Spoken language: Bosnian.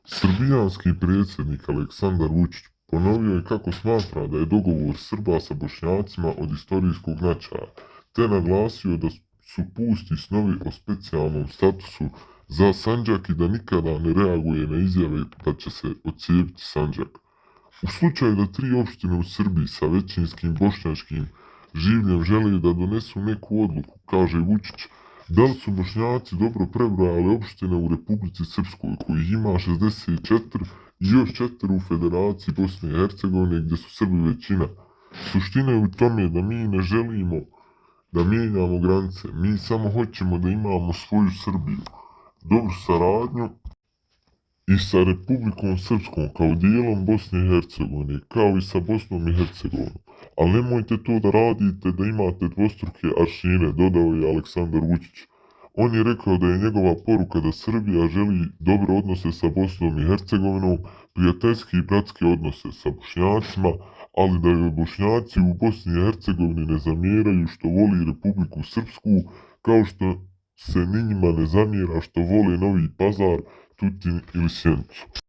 Srbijanski predsjednik Aleksandar Vučić ponovio je kako smatra da je dogovor Srba sa Bošnjacima od istorijskog značaja, te naglasio da su pusti snovi o specijalnom statusu za Sandžak i da nikada ne reaguje na izjave da će se odcijepiti Sandžak. U slučaju da 3 opštine u Srbiji sa većinskim bošnjačkim življem žele da donesu neku odluku, kaže Vučić, da li su Bošnjaci dobro prebrojali opštine u Republici Srpskoj, kojih ima 64 i još 4 u Federaciji Bosne i Hercegovine gdje su Srbi većina. Suština je u tome da mi ne želimo da mijenjamo granice, mi samo hoćemo da imamo svoju Srbiju, dobru saradnju i sa Republikom Srpskom kao dijelom Bosne i Hercegovine, kao i sa Bosnom i Hercegovinom. Ali nemojte to da radite da imate dvostruke aršine, dodao je Aleksandar Vučić. On je rekao da je njegova poruka da Srbija želi dobre odnose sa Bosnom i Hercegovinom, prijateljske i bratske odnose sa Bošnjacima, ali da joj Bošnjaci u Bosni i Hercegovini ne zamjeraju što voli Republiku Srpsku, kao što se ni njima ne zamjera što vole Novi Pazar, Tutin ili Sjenicu.